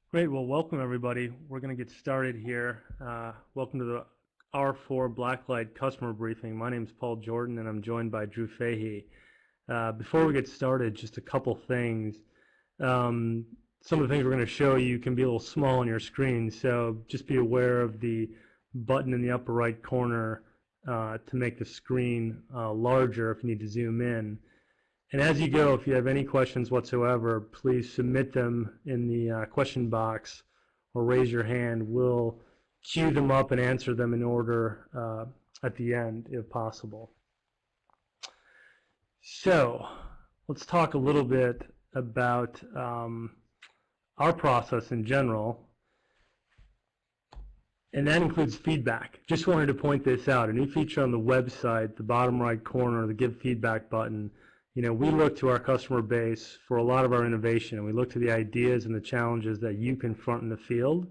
Great. Well, welcome everybody. We're going to get started here. Welcome to the R4 BlackLight customer briefing. My name is Paul Jordan, and I'm joined by Drew Fahey. Before we get started, just a couple things. Some of the things we're going to show you can be a little small on your screen, so just be aware of the button in the upper right corner to make the screen larger if you need to zoom in. And as you go, if you have any questions whatsoever, please submit them in the question box or raise your hand. We'll queue them up and answer them in order at the end, if possible. So let's talk a little bit about our process in general, and that includes feedback. Just wanted to point this out. A new feature on the website, the bottom right corner, the Give Feedback button. You know, we look to our customer base for a lot of our innovation, and we look to the ideas and the challenges that you confront in the field.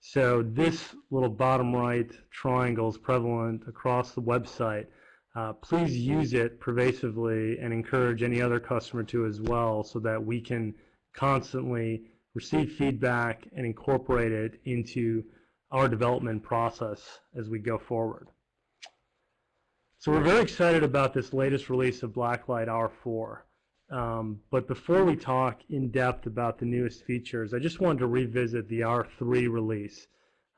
So this little bottom right triangle is prevalent across the website. Please use it pervasively and encourage any other customer to as well, so that we can constantly receive feedback and incorporate it into our development process as we go forward. So we're very excited about this latest release of BlackLight R4. But before we talk in depth about the newest features, I just wanted to revisit the R3 release.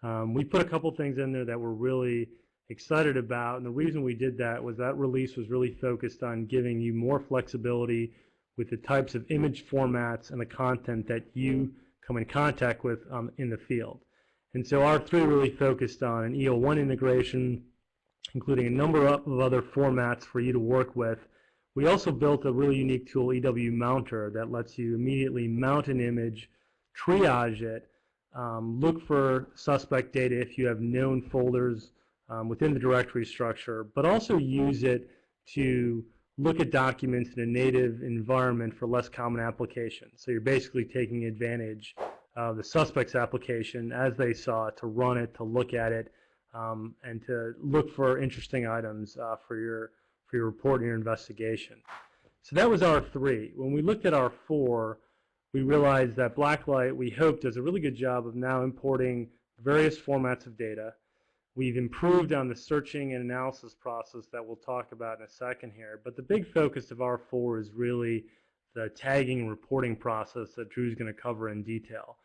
We put a couple things in there that we're really excited about, and the reason we did that was that release was really focused on giving you more flexibility with the types of image formats and the content that you come in contact with in the field. And so R3 really focused on an EO1 integration, including a number of other formats for you to work with. We also built a really unique tool, EW Mounter, that lets you immediately mount an image, triage it, look for suspect data if you have known folders within the directory structure, but also use it to look at documents in a native environment for less common applications. So you're basically taking advantage of the suspect's application as they saw it, to run it, to look at it, and to look for interesting items for your report and your investigation. So that was R3. When we looked at R4, we realized that BlackLight, we hope, does a really good job of now importing various formats of data. We've improved on the searching and analysis process that we'll talk about in a second here. But the big focus of R4 is really the tagging and reporting process that Drew's going to cover in detail.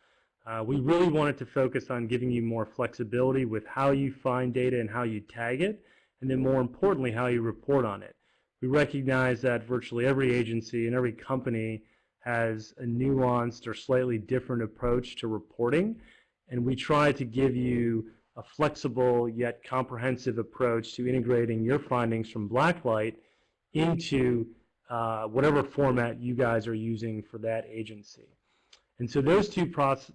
We really wanted to focus on giving you more flexibility with how you find data and how you tag it, and then more importantly, how you report on it. We recognize that virtually every agency and every company has a nuanced or slightly different approach to reporting, and we try to give you a flexible yet comprehensive approach to integrating your findings from BlackLight into whatever format you guys are using for that agency. And so those two parts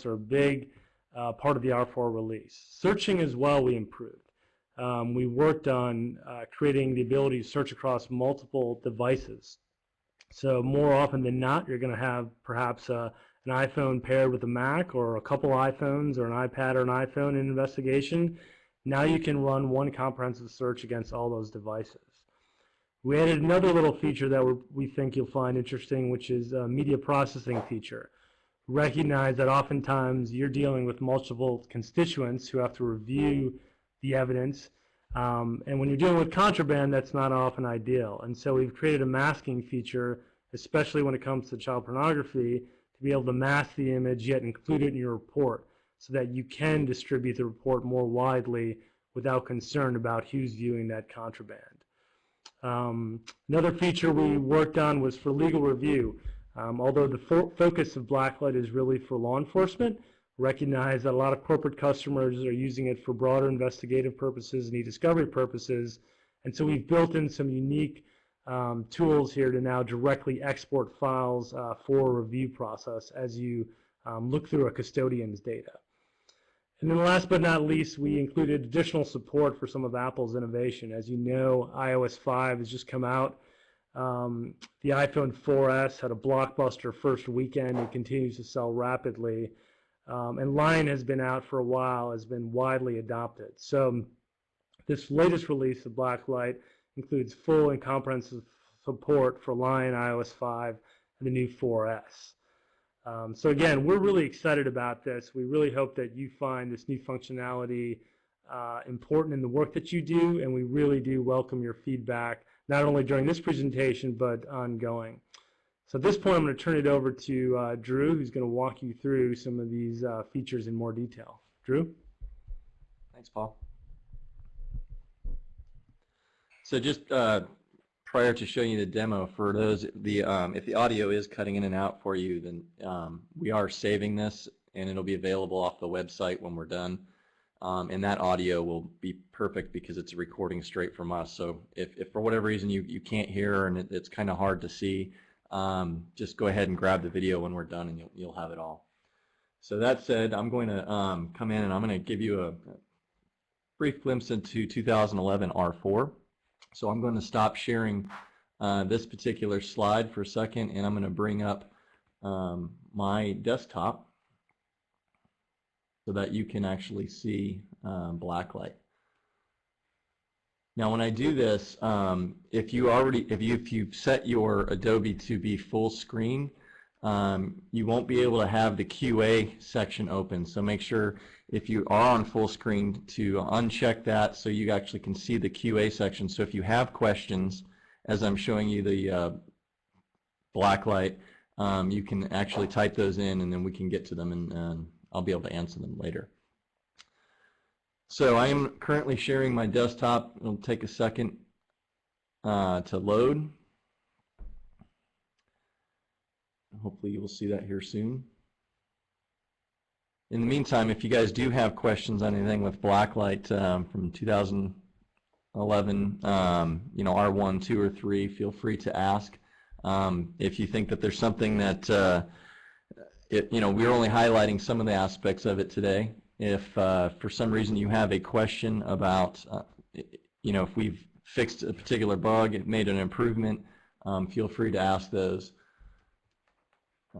are a big part of the R4 release. Searching as well, we improved. We worked on creating the ability to search across multiple devices. So more often than not, you're going to have perhaps an iPhone paired with a Mac, or a couple iPhones, or an iPad or an iPhone in investigation. Now you can run one comprehensive search against all those devices. We added another little feature that we think you'll find interesting, which is a media processing feature. Recognize that oftentimes you're dealing with multiple constituents who have to review the evidence, and when you're dealing with contraband, that's not often ideal. And so we've created a masking feature, especially when it comes to child pornography, to be able to mask the image yet include it in your report, so that you can distribute the report more widely without concern about who's viewing that contraband. Another feature we worked on was for legal review. Although the focus of BlackLight is really for law enforcement, recognize that a lot of corporate customers are using it for broader investigative purposes and e-discovery purposes, and so we've built in some unique tools here to now directly export files for a review process as you look through a custodian's data. And then last but not least, we included additional support for some of Apple's innovation. As you know, iOS 5 has just come out. The iPhone 4S had a blockbuster first weekend and continues to sell rapidly. And Lion has been out for a while, has been widely adopted. So this latest release of BlackLight includes full and comprehensive support for Lion, iOS 5, and the new 4S. So again, we're really excited about this. We really hope that you find this new functionality important in the work that you do, and we really do welcome your feedback, not only during this presentation, but ongoing. So at this point, I'm going to turn it over to Drew, who's going to walk you through some of these features in more detail. Drew? Thanks, Paul. So just prior to showing you the demo, for those, if the audio is cutting in and out for you, then we are saving this, and it'll be available off the website when we're done. And that audio will be perfect because it's a recording straight from us. So if for whatever reason you can't hear and it's kind of hard to see, just go ahead and grab the video when we're done, and you'll have it all. So that said, I'm going to come in and I'm going to give you a brief glimpse into 2011 R4. So I'm going to stop sharing this particular slide for a second, and I'm going to bring up my desktop so that you can actually see BlackLight. Now, when I do this, if you've set your Adobe to be full screen, you won't be able to have the QA section open. So make sure if you are on full screen to uncheck that so you actually can see the QA section. So if you have questions, as I'm showing you the BlackLight, you can actually type those in, and then we can get to them, and I'll be able to answer them later. So I am currently sharing my desktop. It'll take a second to load. Hopefully you will see that here soon. In the meantime, if you guys do have questions on anything with BlackLight from 2011, R1, 2, or 3, feel free to ask. If you think that there's something that, we're only highlighting some of the aspects of it today. If for some reason you have a question about, if we've fixed a particular bug, it made an improvement, feel free to ask those.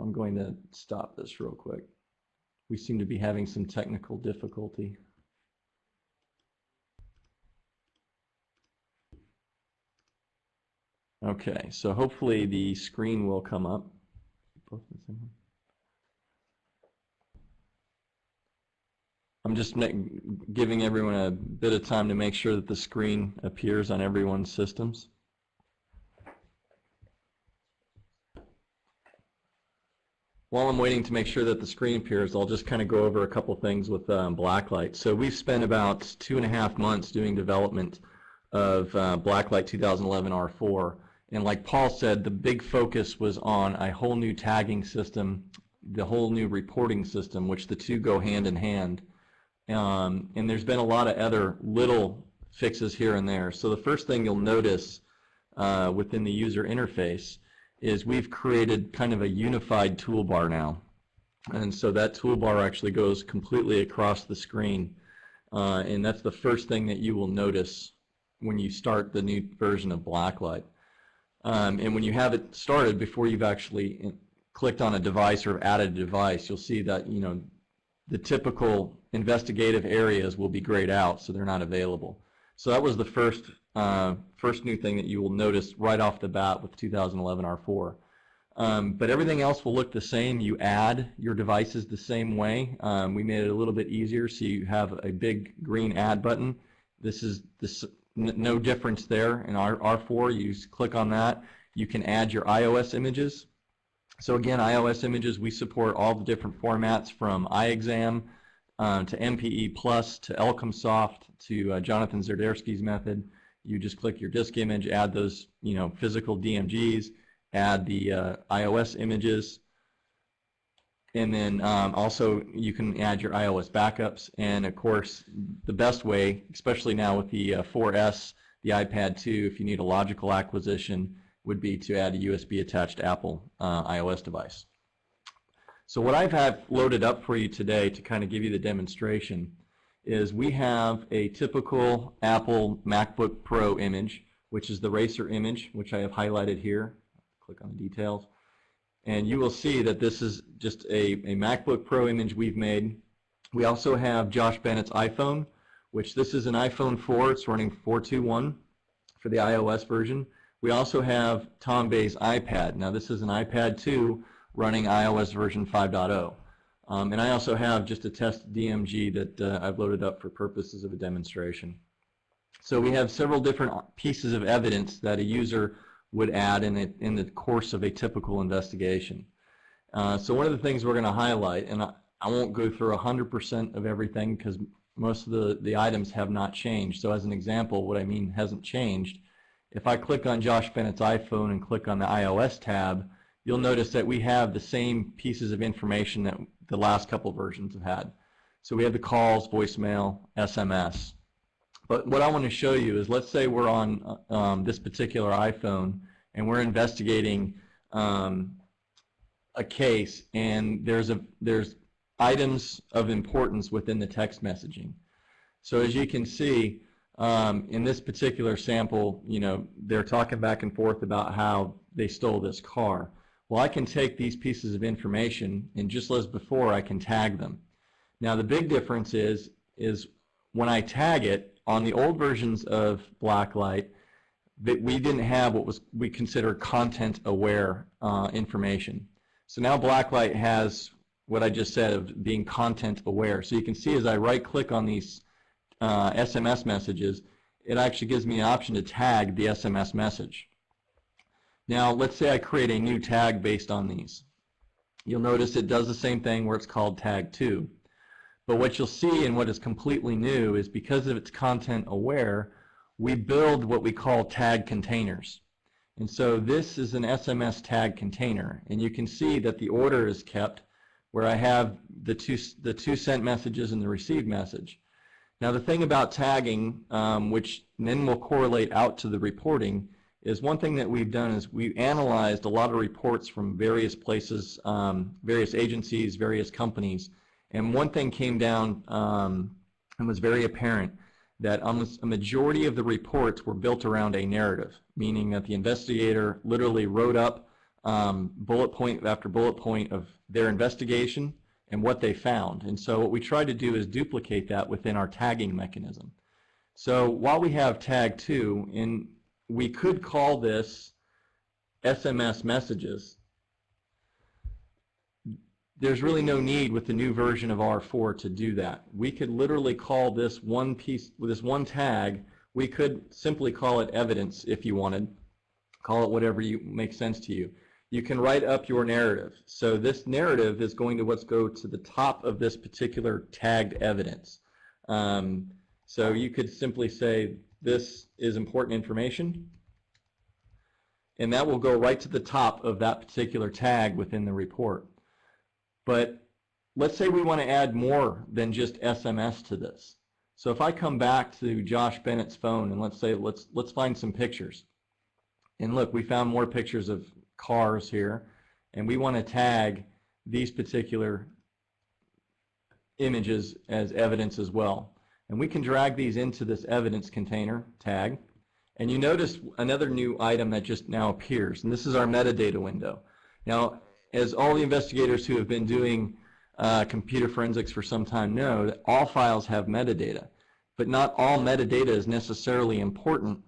I'm going to stop this real quick. We seem to be having some technical difficulty. Okay, so hopefully the screen will come up. I'm just giving everyone a bit of time to make sure that the screen appears on everyone's systems. While I'm waiting to make sure that the screen appears, I'll just kind of go over a couple things with BlackLight. So we've spent about 2.5 months doing development of BlackLight 2011 R4. And like Paul said, the big focus was on a whole new tagging system, the whole new reporting system, which the two go hand in hand. And there's been a lot of other little fixes here and there. So the first thing you'll notice within the user interface is we've created kind of a unified toolbar now. And so that toolbar actually goes completely across the screen. And that's the first thing that you will notice when you start the new version of BlackLight. And when you have it started, before you've actually clicked on a device or added a device, you'll see that the typical investigative areas will be grayed out, so they're not available. So that was the first new thing that you will notice right off the bat with 2011 R4. But everything else will look the same. You add your devices the same way. We made it a little bit easier, so you have a big green add button. This is no difference there. In R4, you just click on that. You can add your iOS images. So again, iOS images, we support all the different formats from iExam to MPE Plus to Elcomsoft to Jonathan Zerdersky's method. You just click your disk image, add those physical DMGs, add the iOS images, and then also you can add your iOS backups. And of course, the best way, especially now with the 4S, the iPad 2, if you need a logical acquisition, would be to add a USB attached Apple iOS device. So what I've had loaded up for you today to kind of give you the demonstration is we have a typical Apple MacBook Pro image, which is the racer image, which I have highlighted here. Click on the details. And you will see that this is just a MacBook Pro image we've made. We also have Josh Bennett's iPhone, which this is an iPhone 4. It's running 4.2.1 for the iOS version. We also have Tom Bay's iPad. Now this is an iPad 2 running iOS version 5.0. And I also have just a test DMG that I've loaded up for purposes of a demonstration. So we have several different pieces of evidence that a user would add in the course of a typical investigation. So one of the things we're going to highlight, and I won't go through 100% of everything because most of the items have not changed. So as an example, what I mean hasn't changed. If I click on Josh Bennett's iPhone and click on the iOS tab, you'll notice that we have the same pieces of information that the last couple versions have had. So we have the calls, voicemail, SMS. But what I want to show you is, let's say we're on this particular iPhone and we're investigating a case, and there's items of importance within the text messaging. So as you can see, in this particular sample, they're talking back and forth about how they stole this car. Well, I can take these pieces of information, and just as before, I can tag them. Now the big difference is when I tag it, on the old versions of BlackLight, that we didn't have what we consider content-aware information. So now BlackLight has what I just said of being content-aware. So you can see as I right-click on these SMS messages, it actually gives me an option to tag the SMS message. Now let's say I create a new tag based on these. You'll notice it does the same thing where it's called tag 2. But what you'll see, and what is completely new, is because of its content aware, we build what we call tag containers. And so this is an SMS tag container, and you can see that the order is kept where I have the two sent messages and the received message. Now the thing about tagging, which then will correlate out to the reporting, is one thing that we've done is we've analyzed a lot of reports from various places, various agencies, various companies. And one thing came down and was very apparent, that almost a majority of the reports were built around a narrative, meaning that the investigator literally wrote up bullet point after bullet point of their investigation and what they found. And so what we tried to do is duplicate that within our tagging mechanism. So while we have tag 2, and we could call this SMS messages, there's really no need with the new version of R4 to do that. We could literally call this one piece, this one tag, we could simply call it evidence if you wanted. Call it whatever makes sense to you. You can write up your narrative. So this narrative is going to go to the top of this particular tagged evidence. So you could simply say this is important information, and that will go right to the top of that particular tag within the report. But let's say we want to add more than just SMS to this. So if I come back to Josh Bennett's phone and let's say let's find some pictures. And look, we found more pictures of cars here, and we want to tag these particular images as evidence as well. And we can drag these into this evidence container tag. And you notice another new item that just now appears, and this is our metadata window. Now, as all the investigators who have been doing computer forensics for some time know, that all files have metadata, but not all metadata is necessarily important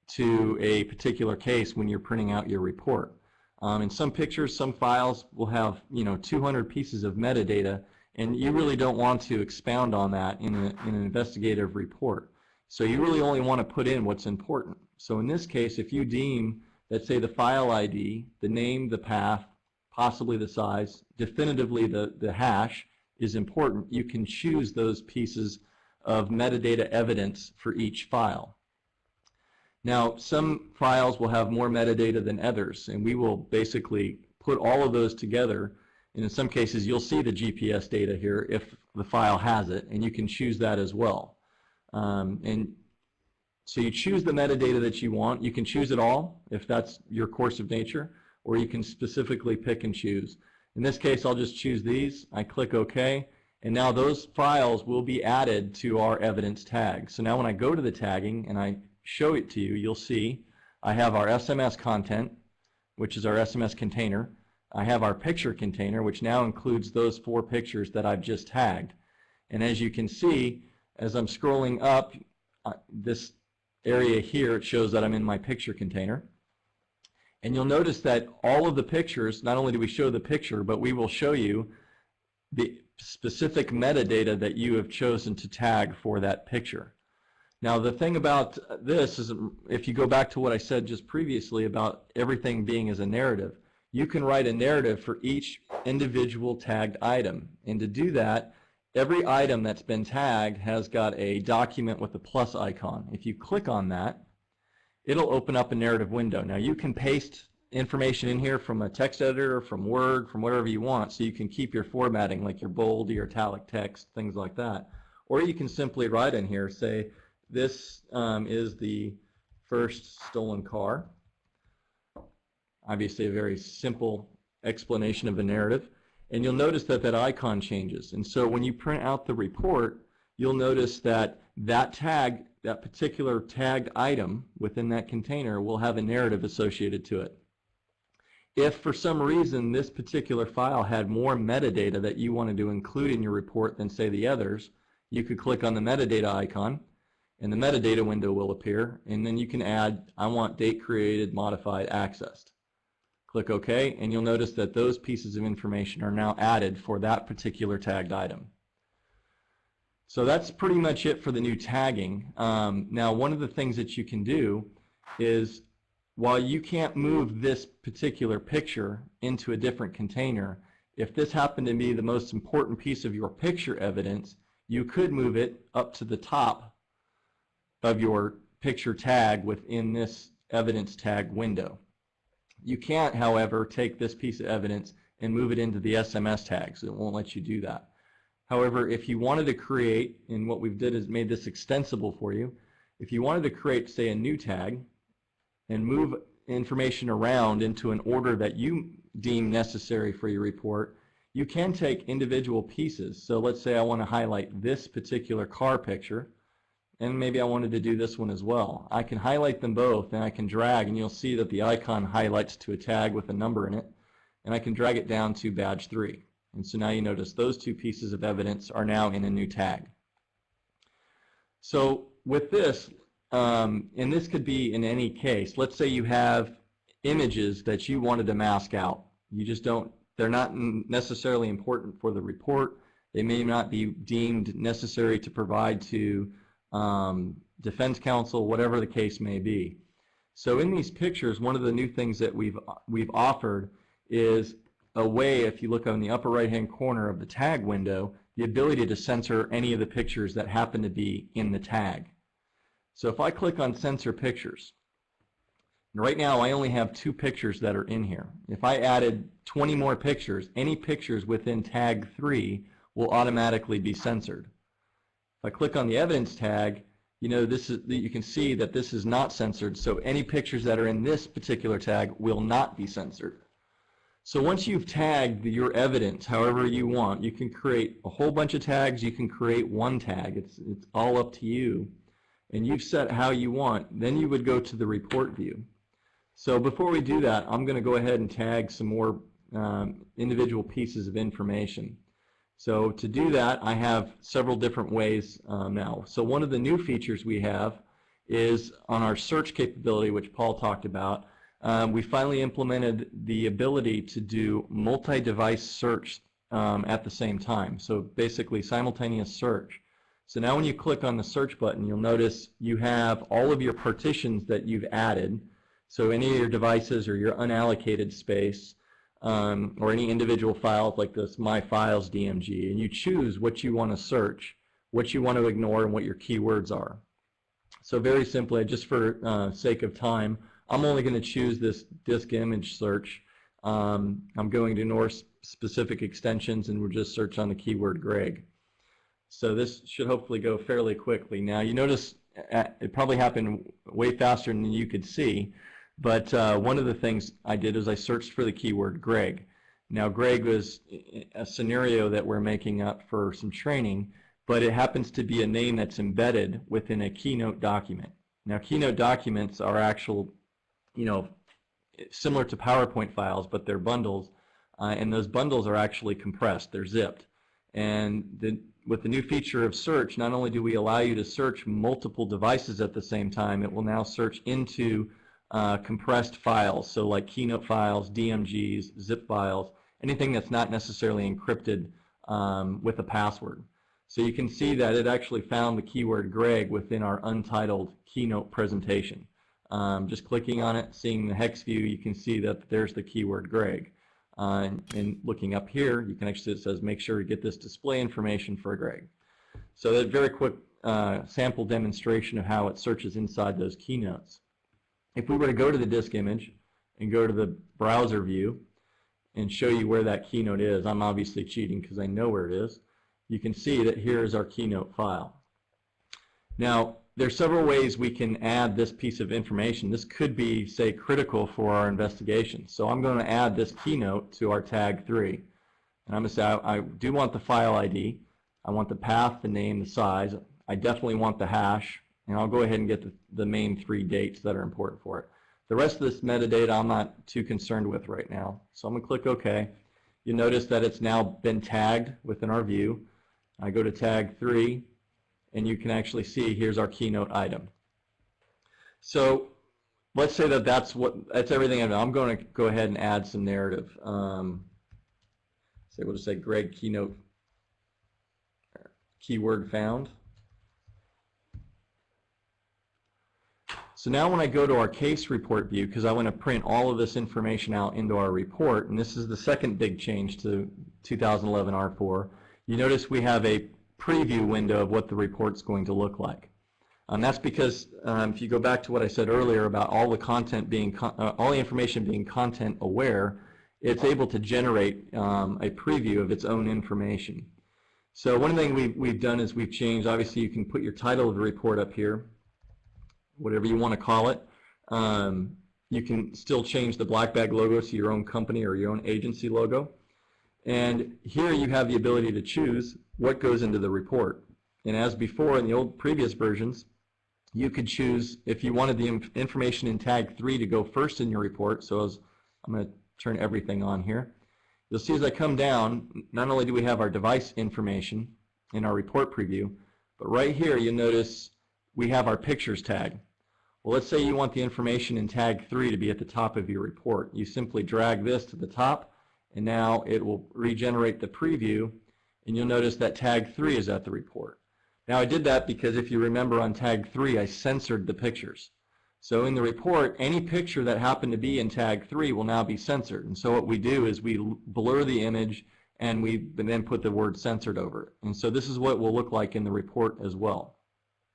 to a particular case when you're printing out your report. In some pictures, some files will have 200 pieces of metadata, and you really don't want to expound on that in an investigative report. So you really only want to put in what's important. So in this case, if you deem that, say, the file ID, the name, the path, possibly the size, definitively the hash is important, you can choose those pieces of metadata evidence for each file. Now, some files will have more metadata than others, and we will basically put all of those together. And in some cases, you'll see the GPS data here if the file has it, and you can choose that as well. And so you choose the metadata that you want. You can choose it all if that's your course of nature, or you can specifically pick and choose. In this case, I'll just choose these. I click OK, and now those files will be added to our evidence tag. So now when I go to the tagging and I show it to you, you'll see I have our SMS content, which is our SMS container. I have our picture container, which now includes those 4 pictures that I've just tagged. And as you can see, as I'm scrolling up this area here, it shows that I'm in my picture container. And you'll notice that all of the pictures, not only do we show the picture, but we will show you the specific metadata that you have chosen to tag for that picture. Now the thing about this is, if you go back to what I said just previously about everything being as a narrative, you can write a narrative for each individual tagged item. And to do that, every item that's been tagged has got a document with a plus icon. If you click on that, it'll open up a narrative window. Now you can paste information in here from a text editor, from Word, from whatever you want, so you can keep your formatting, like your bold, your italic text, things like that. Or you can simply write in here, say, this is the first stolen car. Obviously a very simple explanation of a narrative. And you'll notice that that icon changes. And so when you print out the report, you'll notice that that tag, that particular tagged item within that container will have a narrative associated to it. If for some reason this particular file had more metadata that you wanted to include in your report than say the others, you could click on the metadata icon and the metadata window will appear, and then you can add, I want date created, modified, accessed. Click OK, and you'll notice that those pieces of information are now added for that particular tagged item. So that's pretty much it for the new tagging. Now one of the things that you can do is, while you can't move this particular picture into a different container, if this happened to be the most important piece of your picture evidence, you could move it up to the top of your picture tag within this evidence tag window. You can't, however, take this piece of evidence and move it into the SMS tags. It won't let you do that. However, if you wanted to create, and what we've did is made this extensible for you, if you wanted to create, say, a new tag and move information around into an order that you deem necessary for your report, you can take individual pieces. So let's say I want to highlight this particular car picture, and maybe I wanted to do this one as well. I can highlight them both, and I can drag, and you'll see that the icon highlights to a tag with a number in it, and I can drag it down to badge 3. And so now you notice those two pieces of evidence are now in a new tag. So with this, and this could be in any case, let's say you have images that you wanted to mask out. You just don't, they're not necessarily important for the report. They may not be deemed necessary to provide to defense counsel, whatever the case may be. So in these pictures, one of the new things that we've offered is a way, if you look on the upper right hand corner of the tag window, the ability to censor any of the pictures that happen to be in the tag. So if I click on censor pictures, and right now I only have 2 pictures that are in here. If I added 20 more pictures, any pictures within tag 3 will automatically be censored. If I click on the evidence tag, you know, you can see that this is not censored, so any pictures that are in this particular tag will not be censored. So once you've tagged your evidence however you want, you can create a whole bunch of tags, you can create one tag, it's all up to you, and you've set how you want. Then you would go to the report view. So before we do that, I'm going to go ahead and tag some more individual pieces of information. So to do that, I have several different ways now. So one of the new features we have is on our search capability, which Paul talked about. We finally implemented the ability to do multi-device search at the same time. So basically simultaneous search. So now when you click on the search button, you'll notice you have all of your partitions that you've added. So any of your devices or your unallocated space, or any individual files like this My Files DMG, and you choose what you want to search, what you want to ignore, and what your keywords are. So very simply, just for sake of time, I'm only going to choose this disk image search. I'm going to ignore specific extensions, and we'll just search on the keyword Greg. So this should hopefully go fairly quickly. Now you notice it probably happened way faster than you could see. But one of the things I did is I searched for the keyword Greg. Now Greg was a scenario that we're making up for some training, but it happens to be a name that's embedded within a Keynote document. Now Keynote documents are actual, you know, similar to PowerPoint files, but they're bundles, and those bundles are actually compressed, they're zipped. And with the new feature of search, not only do we allow you to search multiple devices at the same time, it will now search into compressed files, so like Keynote files, DMGs, zip files, anything that's not necessarily encrypted with a password. So you can see that it actually found the keyword Greg within our untitled Keynote presentation. Just clicking on it, seeing the hex view, you can see that there's the keyword Greg. And looking up here, you can actually, it says make sure to get this display information for Greg. So that very quick sample demonstration of how it searches inside those keynotes. If we were to go to the disk image and go to the browser view and show you where that keynote is, I'm obviously cheating because I know where it is, you can see that here is our keynote file. Now, there's several ways we can add this piece of information. This could be, say, critical for our investigation. So I'm going to add this keynote to our tag 3. And I'm going to say I do want the file ID. I want the path, the name, the size. I definitely want the hash. And I'll go ahead and get the main 3 dates that are important for it. The rest of this metadata I'm not too concerned with right now. So I'm going to click OK. You'll notice that it's now been tagged within our view. I go to tag 3. And you can actually see here's our keynote item. So let's say that that's everything I know. I'm going to go ahead and add some narrative. So we'll just say Greg keynote keyword found. So now when I go to our case report view, because I want to print all of this information out into our report, and this is the second big change to 2011 R4, you notice we have a preview window of what the report's going to look like. That's because if you go back to what I said earlier about all the content being, all the information being content aware, it's able to generate a preview of its own information. So one thing we've done is we've changed, obviously you can put your title of the report up here, whatever you want to call it. You can still change the black bag logo to your own company or your own agency logo. And here you have the ability to choose what goes into the report. And as before in the old previous versions, you could choose if you wanted the information in tag 3 to go first in your report. So I'm going to turn everything on here. You'll see as I come down, not only do we have our device information in our report preview, but right here you'll notice we have our pictures tag. Well, let's say you want the information in tag 3 to be at the top of your report. You simply drag this to the top, and now it will regenerate the preview, and you'll notice that tag 3 is at the report. Now I did that because if you remember on tag 3 I censored the pictures. So in the report, any picture that happened to be in tag 3 will now be censored. And so what we do is we blur the image and we then put the word censored over it. And so this is what it will look like in the report as well.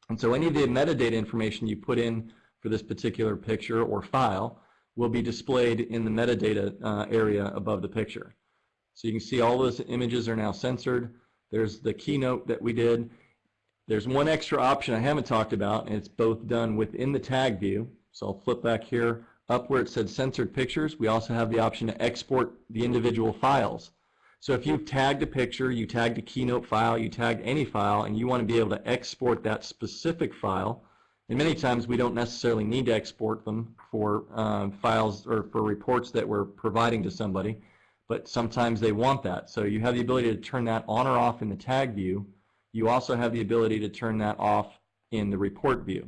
And so any of the metadata information you put in for this particular picture or file will be displayed in the metadata area above the picture. So you can see all those images are now censored. There's the keynote that we did. There's one extra option I haven't talked about, and it's both done within the tag view. So I'll flip back here up where it said censored pictures. We also have the option to export the individual files. So if you've tagged a picture, you tagged a keynote file, you tagged any file, and you want to be able to export that specific file, and many times we don't necessarily need to export them for files or for reports that we're providing to somebody, but sometimes they want that. So you have the ability to turn that on or off in the tag view. You also have the ability to turn that off in the report view.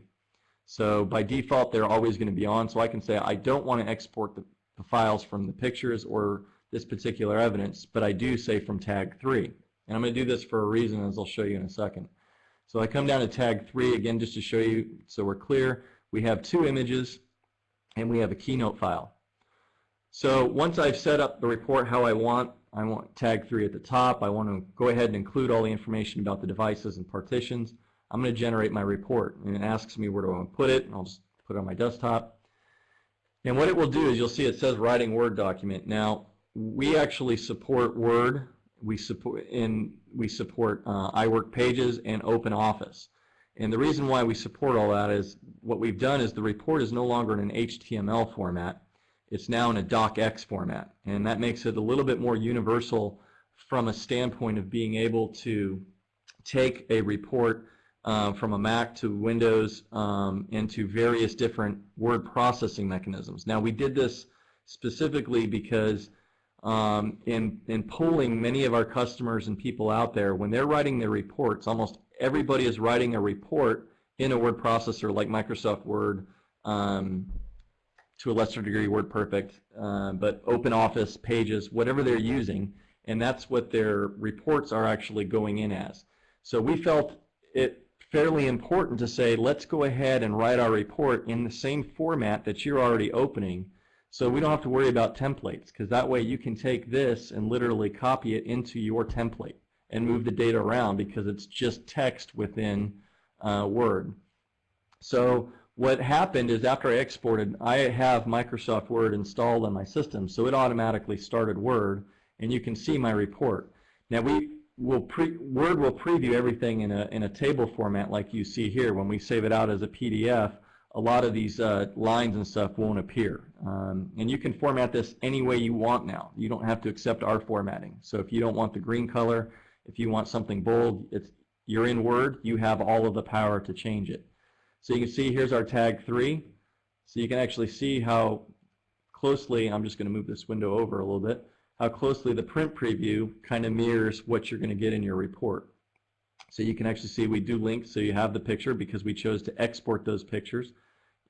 So by default, they're always going to be on. So I can say I don't want to export the files from the pictures or this particular evidence, but I do say from tag 3. And I'm going to do this for a reason, as I'll show you in a second. So I come down to tag 3 again just to show you so we're clear. We have 2 images and we have a keynote file. So once I've set up the report how I want tag 3 at the top. I want to go ahead and include all the information about the devices and partitions. I'm going to generate my report, and it asks me where do I want to put it, and I'll just put it on my desktop. And what it will do is you'll see it says writing Word document. Now, we actually support Word. We support iWork Pages and OpenOffice. And the reason why we support all that is what we've done is the report is no longer in an HTML format. It's now in a docx format, and that makes it a little bit more universal from a standpoint of being able to take a report from a Mac to Windows into various different word processing mechanisms. Now we did this specifically because in polling many of our customers and people out there, when they're writing their reports, almost everybody is writing a report in a word processor like Microsoft Word, to a lesser degree WordPerfect, but OpenOffice, Pages, whatever they're using, and that's what their reports are actually going in as. So we felt it fairly important to say, let's go ahead and write our report in the same format that you're already opening, so we don't have to worry about templates, because that way you can take this and literally copy it into your template and move the data around, because it's just text within Word. So what happened is, after I exported, I have Microsoft Word installed on my system, so it automatically started Word, and you can see my report. Now Word will preview everything in a table format like you see here. When we save it out as a PDF, a lot of these lines and stuff won't appear. And you can format this any way you want now. You don't have to accept our formatting. So if you don't want the green color, if you want something bold, you're in Word, you have all of the power to change it. So you can see here's our tag 3. So you can actually see how closely, I'm just going to move this window over a little bit, how closely the print preview kind of mirrors what you're going to get in your report. So you can actually see we do links, so you have the picture because we chose to export those pictures.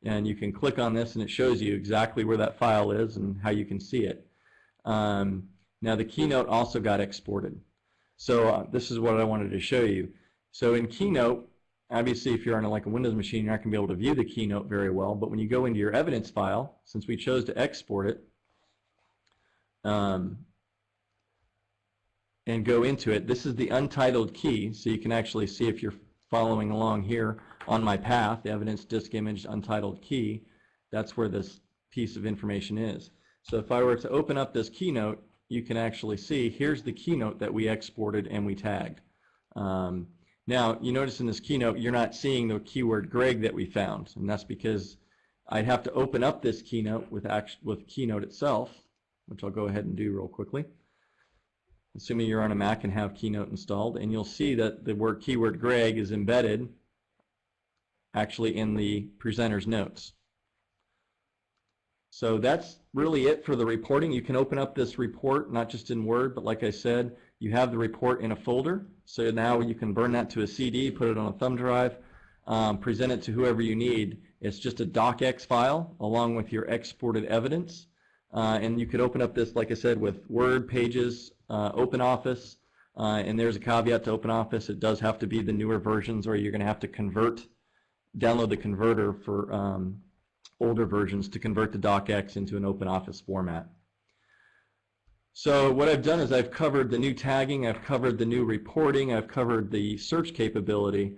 And you can click on this and it shows you exactly where that file is and how you can see it. Now the Keynote also got exported. So this is what I wanted to show you. So in Keynote, obviously if you're on like a Windows machine, you're not going to be able to view the Keynote very well, but when you go into your evidence file, since we chose to export it, and go into it, this is the untitled key, so you can actually see, if you're following along here on my path, the evidence disk image untitled key, that's where this piece of information is. So if I were to open up this Keynote, you can actually see here's the Keynote that we exported and we tagged. Now you notice in this Keynote you're not seeing the keyword Greg that we found, and that's because I'd have to open up this Keynote with Keynote itself, which I'll go ahead and do real quickly, assuming you're on a Mac and have Keynote installed, and you'll see that the word keyword Greg is embedded actually in the presenter's notes. So that's really it for the reporting. You can open up this report not just in Word, but like I said, you have the report in a folder, so now you can burn that to a CD, put it on a thumb drive, present it to whoever you need. It's just a docx file along with your exported evidence. And you could open up this, like I said, with Word, Pages, OpenOffice, and there's a caveat to OpenOffice. It does have to be the newer versions, or you're going to have to download the converter for older versions to convert the docx into an OpenOffice format. So what I've done is I've covered the new tagging, I've covered the new reporting, I've covered the search capability.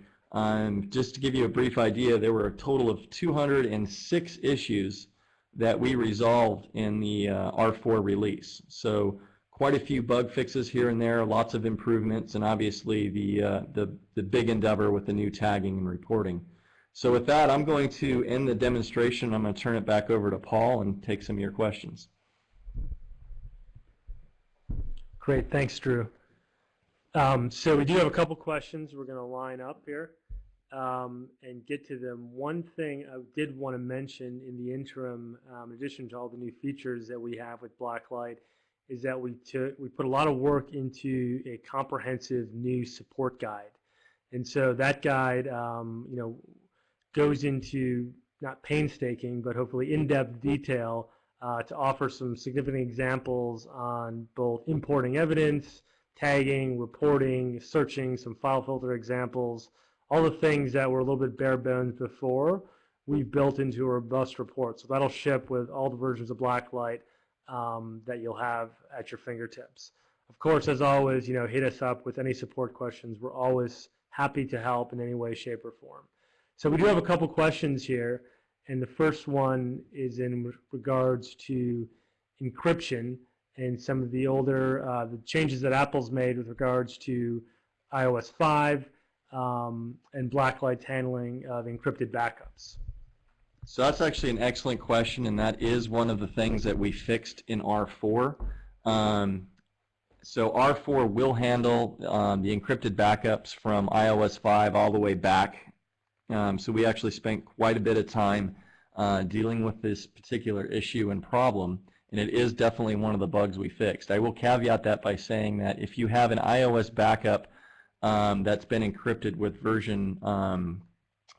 Just to give you a brief idea, there were a total of 206 issues that we resolved in the R4 release. So quite a few bug fixes here and there, lots of improvements, and obviously the big endeavor with the new tagging and reporting. So with that, I'm going to end the demonstration. I'm going to turn it back over to Paul and take some of your questions. Great, thanks, Drew. So we do have a couple questions we're going to line up here and get to them. One thing I did want to mention in the interim, in addition to all the new features that we have with BlackLight, is that we put a lot of work into a comprehensive new support guide. And so that guide goes into not painstaking, but hopefully in-depth detail to offer some significant examples on both importing evidence, tagging, reporting, searching, some file filter examples, all the things that were a little bit bare bones before, we've built into a robust report. So that'll ship with all the versions of BlackLight that you'll have at your fingertips. Of course, as always, hit us up with any support questions. We're always happy to help in any way, shape, or form. So we do have a couple questions here, and the first one is in regards to encryption and some of the older the changes that Apple's made with regards to iOS 5 and BlackLight's handling of encrypted backups. So that's actually an excellent question, and that is one of the things that we fixed in R4. So R4 will handle the encrypted backups from iOS 5 all the way back. So we actually spent quite a bit of time dealing with this particular issue and problem, and it is definitely one of the bugs we fixed. I will caveat that by saying that if you have an iOS backup that's been encrypted with version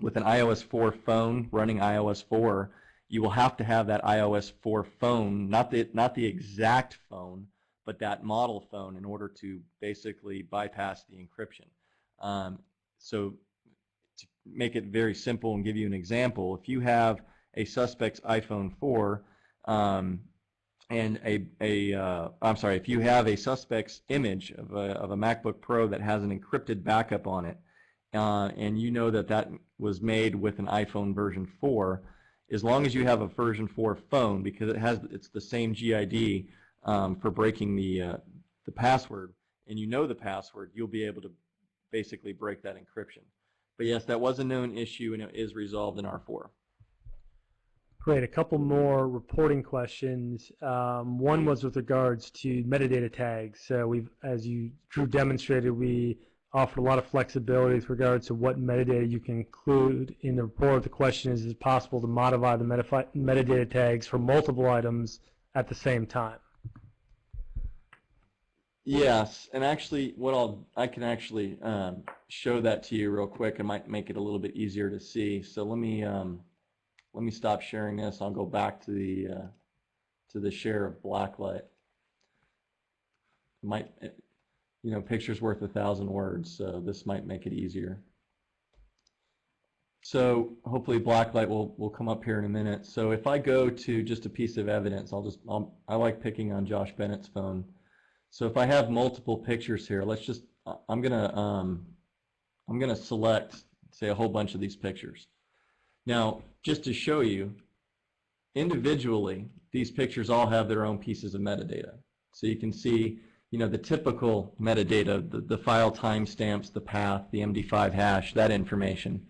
with an iOS 4 phone running iOS 4, you will have to have that iOS 4 phone, not the exact phone, but that model phone in order to basically bypass the encryption. So to make it very simple and give you an example, if you have a suspect's iPhone 4 and if you have a suspect's image of a MacBook Pro that has an encrypted backup on it, and you know that that was made with an iPhone version 4, as long as you have a version 4 phone, because it's the same GID for breaking the password, and you know the password, you'll be able to basically break that encryption. But yes, that was a known issue, and it is resolved in R4. Great. A couple more reporting questions. One was with regards to metadata tags. So as Drew demonstrated, we offered a lot of flexibility with regards to what metadata you can include in the report. The question is it possible to modify the metadata tags for multiple items at the same time? Yes, and actually, I can actually show that to you real quick. It might make it a little bit easier to see. So let me stop sharing this. I'll go back to the share of BlackLight. Picture's worth 1,000 words, so this might make it easier. So hopefully BlackLight will come up here in a minute. So if I go to just a piece of evidence, I like picking on Josh Bennett's phone. So if I have multiple pictures here, I'm gonna select, say, a whole bunch of these pictures. Now, just to show you, individually, these pictures all have their own pieces of metadata. So you can see, the typical metadata, the file timestamps, the path, the MD5 hash, that information.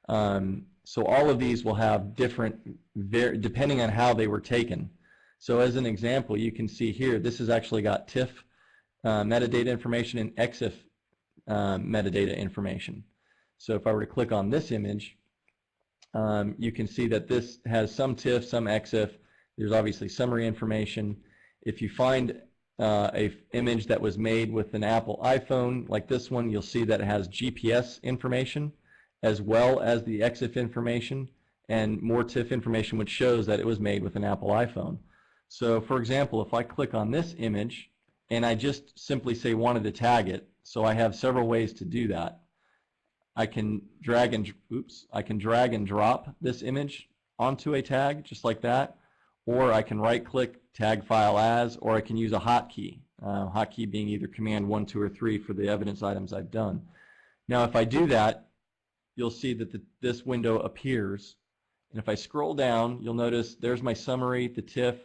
So all of these will have different, depending on how they were taken. So as an example, you can see here, this has actually got TIFF metadata information and EXIF metadata information. So if I were to click on this image, you can see that this has some TIFF, some EXIF. There's obviously summary information. If you find an image that was made with an Apple iPhone, like this one, you'll see that it has GPS information as well as the EXIF information and more TIFF information, which shows that it was made with an Apple iPhone. So for example, if I click on this image and I just simply say wanted to tag it, so I have several ways to do that. I can drag and drop this image onto a tag just like that, or I can right click, tag file as, or I can use a hotkey. Hotkey being either command 1, 2, or 3 for the evidence items I've done. Now if I do that, you'll see that this window appears, and if I scroll down, you'll notice there's my summary, the TIFF,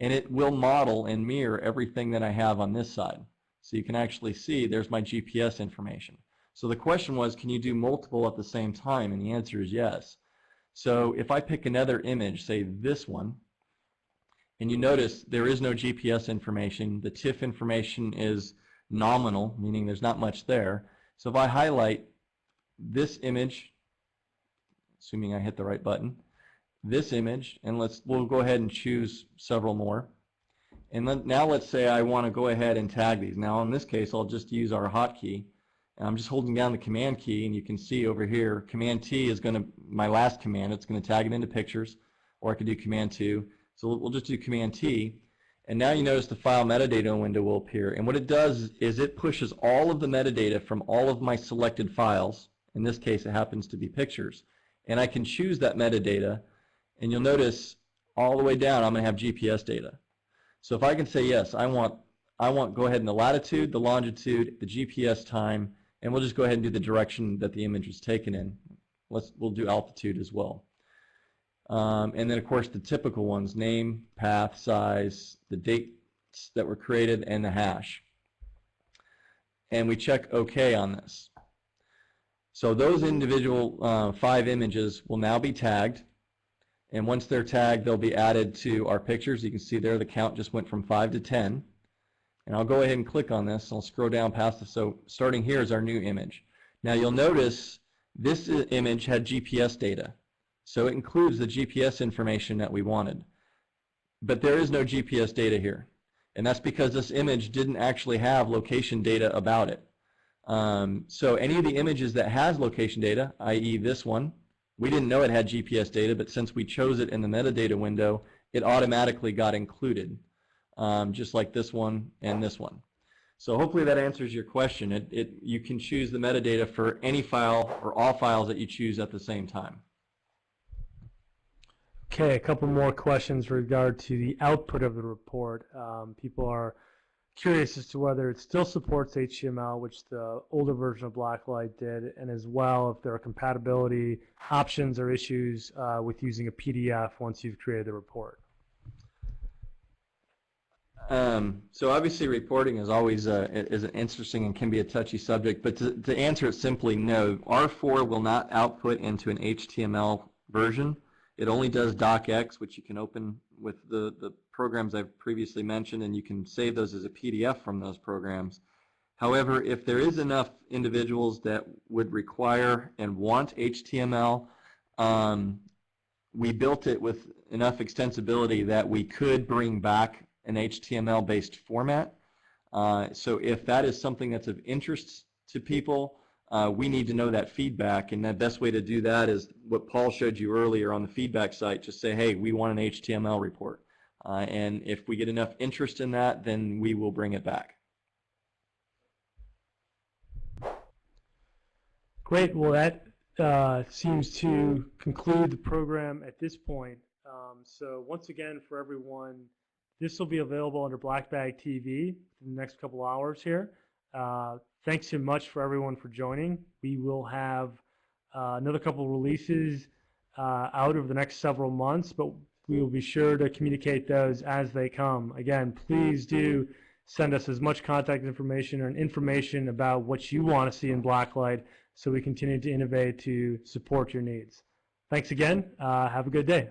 and it will model and mirror everything that I have on this side. So you can actually see there's my GPS information. So the question was, can you do multiple at the same time? And the answer is yes. So if I pick another image, say this one, and you notice there is no GPS information, the TIFF information is nominal, meaning there's not much there. So if I highlight this image, assuming I hit the right button, this image, and we'll go ahead and choose several more. And now let's say I want to go ahead and tag these. Now in this case, I'll just use our hotkey. And I'm just holding down the command key, and you can see over here, command T is my last command. It's going to tag it into pictures, or I could do command 2. So we'll just do command T. And now you notice the file metadata window will appear. And what it does is it pushes all of the metadata from all of my selected files. In this case, it happens to be pictures. And I can choose that metadata, and you'll notice all the way down I'm going to have GPS data. So if I can say yes, I want go ahead in the latitude, the longitude, the GPS time, and we'll just go ahead and do the direction that the image was taken in. We'll do altitude as well. And then of course the typical ones, name, path, size, the dates that were created, and the hash. And we check OK on this. So those individual 5 images will now be tagged. And once they're tagged, they'll be added to our pictures. You can see there the count just went from 5 to 10. And I'll go ahead and click on this. I'll scroll down past it. So starting here is our new image. Now you'll notice this image had GPS data. So it includes the GPS information that we wanted. But there is no GPS data here. And that's because this image didn't actually have location data about it. So any of the images that has location data, i.e. this one, We didn't know it had GPS data, but since we chose it in the metadata window, it automatically got included, just like this one and this one. So hopefully that answers your question. You can choose the metadata for any file or all files that you choose at the same time. Okay, a couple more questions with regard to the output of the report. People are curious as to whether it still supports HTML, which the older version of BlackLight did, and as well if there are compatibility options or issues with using a PDF once you've created the report. So obviously reporting is always is an interesting and can be a touchy subject, but to answer it simply, no. R4 will not output into an HTML version. It only does docx, which you can open with the programs I've previously mentioned, and you can save those as a PDF from those programs. However, if there is enough individuals that would require and want HTML, we built it with enough extensibility that we could bring back an HTML-based format. So if that is something that's of interest to people, we need to know that feedback, and the best way to do that is what Paul showed you earlier on the feedback site. Just say, hey, we want an HTML report. And if we get enough interest in that, then we will bring it back. Great. Well, that seems to conclude the program at this point. So once again, for everyone, this will be available under Blackbag TV in the next couple hours here. Thanks so much for everyone for joining. We will have another couple releases out over the next several months, but we will be sure to communicate those as they come. Again, please do send us as much contact information and information about what you want to see in BlackLight so we continue to innovate to support your needs. Thanks again. Have a good day.